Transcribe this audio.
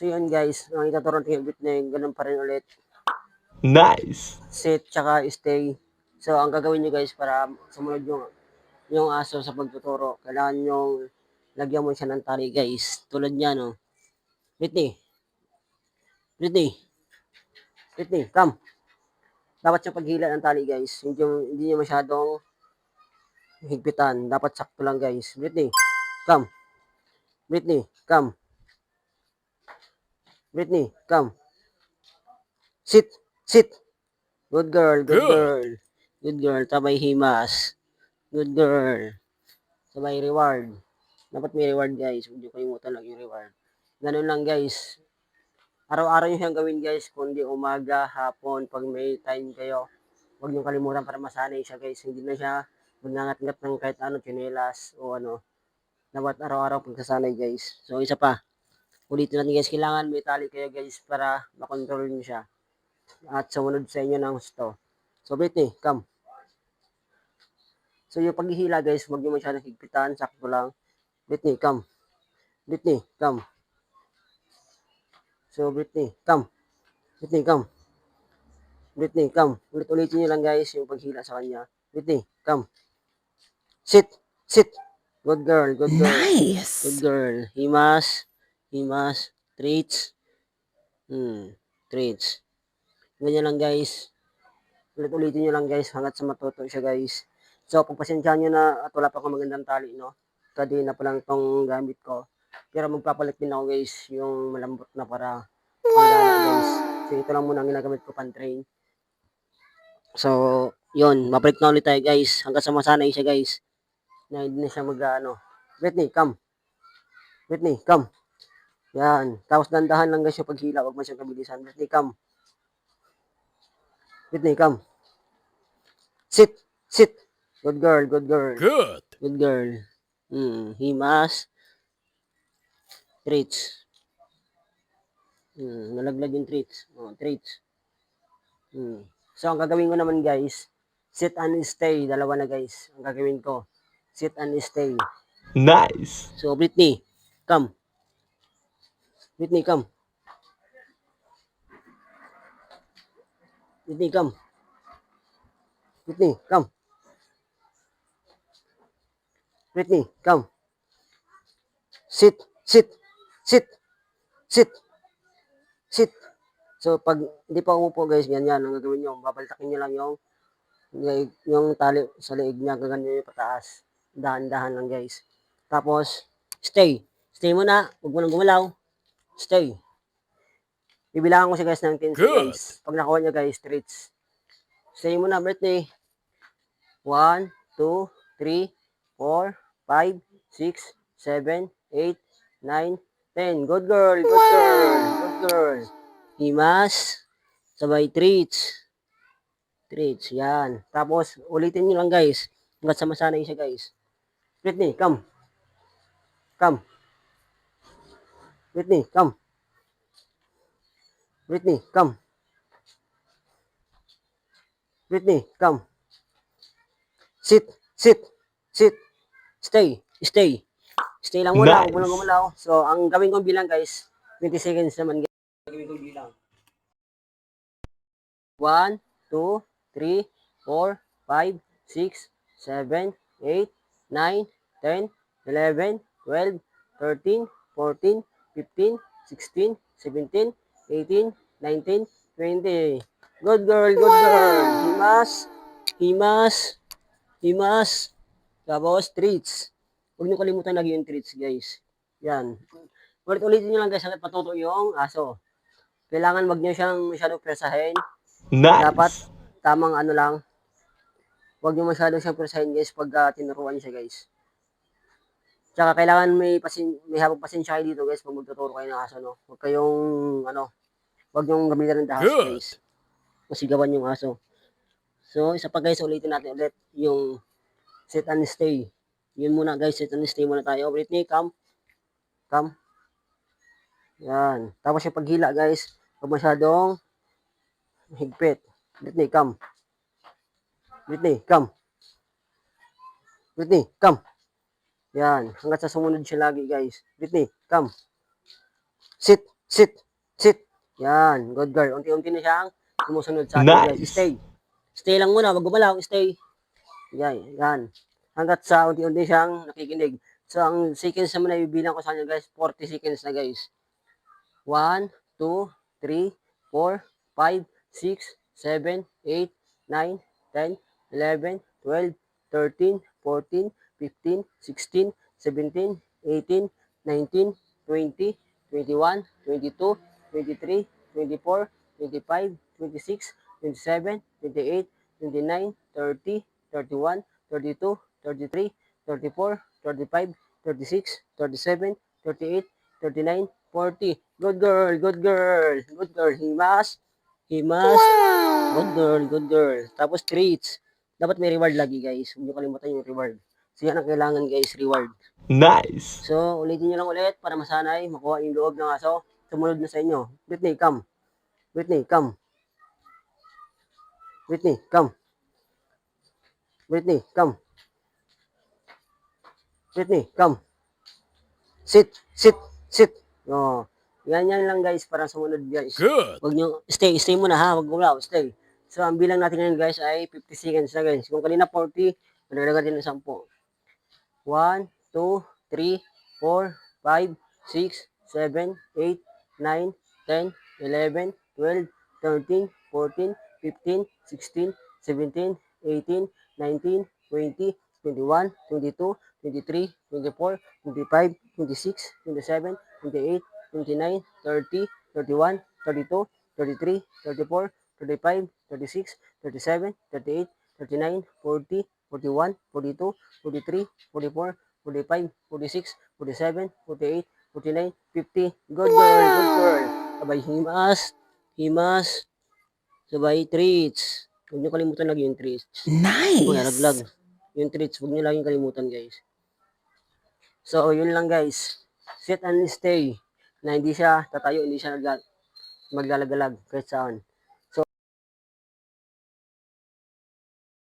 So yun guys, ang ituturo natin Britney, ganun pa rin ulit. Nice! Sit, tsaka stay. So ang gagawin nyo guys para sumunod yung aso sa pagtuturo, kailangan nyo lagyan mo siya ng tali guys. Tulad niya no. Britney, Britney, Britney, come. Dapat siya paghila ng tali guys. Hindi niya masyadong higpitan. Dapat sakto lang guys. Britney, come. Britney, come. Britney, come. Sit, sit. Good girl, good girl. Good girl, tabay himas. Good girl. Sabay reward. Dapat may reward guys. Huwag niyo kalimutan lang yung reward. Ganun lang guys. Araw-araw nyo siyang gawin guys. Kundi umaga, hapon, pag may time kayo. Huwag niyo kalimutan para masanay siya guys. Hindi na siya magngangat-ngat ng kahit ano, tsinelas o ano. Dapat araw-araw pagsasanay guys. So isa pa. Ulitin natin guys. Kailangan may tali kayo guys para makontrol niyo siya. At sumunod sa inyo ng gusto. So Britney, come. So yung paghihila guys, huwag nyo masyadong higpitan, sakto lang. Britney, come. Britney, come. So Britney, come. Britney, come. Britney, come. Ulit-ulitin nyo lang guys yung paghila sa kanya. Britney, come. Sit, sit. Good girl, good girl. Nice! Good girl. Himas, himas, treats. Treats. Ganyan lang guys. Ulit-ulitin nyo lang guys hanggat sa matuto siya guys. So, pagpasensyahan nyo na at wala pa akong magandang tali, no? Kadina pa lang tong gamit ko. Pero magpapalit din ako guys, yung malambot na para magana guys. So, ito lang muna ang ginagamit ko pan-train. So, yun. Mabalik na ulit tayo guys. Hanggang sa masanay siya guys. Na hindi na siya mag-ano. Britney, come. Britney, come. Yan. Tapos dandahan lang guys yung paghila. Huwag mo siyang kabilisan. Britney, come. Britney, come. Sit, sit. Good girl, good girl. Good! Good girl. Himas. Treats. Nalaglag yung treats. Oh, treats. So, ang gagawin ko naman guys, sit and stay. Dalawa na guys. Ang gagawin ko, sit and stay. Nice! So, Britney, come. Britney, come. Britney, come. Britney, come. Britney, come. Sit, sit, sit, sit, sit. So, pag hindi pa umupo guys, ganyan ang gagawin nyo. Babaltakin nyo lang yung tali sa leeg niya, gaganyan yung pataas. Dahan-dahan lang guys. Tapos, stay. Stay muna. Huwag mo nang gumalaw. Stay. Bibilangan ko siya guys ng 15 guys. Pag nakuha niya guys, treats. Stay muna, Britney. 1, 2, 3, 4, 5, 6, 7, 8, 9, 10. Good girl, good girl, good girl. Himas. Sabay treats. Treats, yan. Tapos, ulitin nyo lang guys. Hanggat sa masanay siya guys. Britney, come. Come. Britney, come. Britney, come. Britney, come. Sit, sit, sit. Stay, stay. Stay lang muna, huwag mo lang gumalaw. So, ang gawin kong bilang guys, 20 seconds naman guys. Gawin kong bilang. 1, 2, 3, 4, 5, 6, 7, 8, 9, 10, 11, 12, 13, 14, 15, 16, 17, 18, 19, 20. Good girl, good girl. Himas, himas, himas. Tapos, treats. Huwag niyo kalimutan lagi yung treats, guys. Yan. Ulit-ulitin nyo lang guys hanggat matuto yung aso. Kailangan wag niyo siyang masyadong presahin. Dapat Nice! tamang ano lang. Huwag niyo masyadong siyang presahin guys pag tinuruan niyo siya guys. Tsaka kailangan may habang pasensya kayo dito guys pag magtuturo kayo ng aso. No? Huwag kayong huwag niyong gamitan ng dahas guys. Masigawan yung aso. So, isa pa guys, ulitin natin ulit yung sit and stay. Yun muna guys, sit and stay muna tayo. Britney, come. Come. Yan. Tapos yung paghila guys, huwag masyadong higpit. Britney, come. Britney, come. Britney, come. Yan. Hanggat sa sumunod siya lagi guys. Britney, come. Sit, Sit. Sit. Yan. Good girl. Unti-unti na siyang sumusunod sa atin guys. Nice. Stay. Stay lang muna. Wag gumalaw. Stay. Yan. Yan. Hanggat sa unti-unti siyang nakikinig. So, ang seconds naman na ibilang ko sa kanya guys, 40 seconds na guys. 1, 2, 3, 4, 5, 6, 7, 8, 9, 10, 11, 12, 13, 14, 15, 16, 17, 18, 19, 20, 21, 22, 23, 24, 25, 26, 27, 28, 29, 30, 31, 32, 33, 34, 35, 36, 37, 38, 39, 40. Good girl, good girl, good girl. Himas, himas. Good girl, good girl. Tapos treats. Dapat may reward lagi guys. Huwag niyo kalimutan yung reward. So yan ang kailangan guys, reward. Nice. So ulitin niyo lang ulit para masanay, makuha yung loob ng aso. Sumunod na sa inyo. Whitney, come. Whitney, come. Whitney, come. Whitney, come. Whitney, come. Sit, sit, sit. Oh. Yan lang guys para sumunod guys. Good. Wag niyo stay muna ha, wag gulaw, stay. So ang bilang natin ngayon guys ay 50 seconds na guys. Kung kanina 40, madagdagan din ng 10. 1, 2, 3, 4, 5, 6, 7, 8, 9, 10, 11, 12, 13, 14, 15, 16, 17, 18, 19, 20, 21, 22, 23, 24, 25, 26, 27, 28, 29, 30, 31, 32, 33, 34, 35, 36, 37, 38, 39, 40, 41, 42, 43, 44, 45, 46, 47, 48, 49, 50. Good girl, good girl. Sabay himas, himas, sabay treats. Huwag niyo kalimutan lagi yung treats. Kung nalaglag. Yung treats, huwag niyo laging kalimutan guys. So, yun lang guys. Sit and stay. Na hindi siya tatayo, hindi siya maglalagalag kahit saan.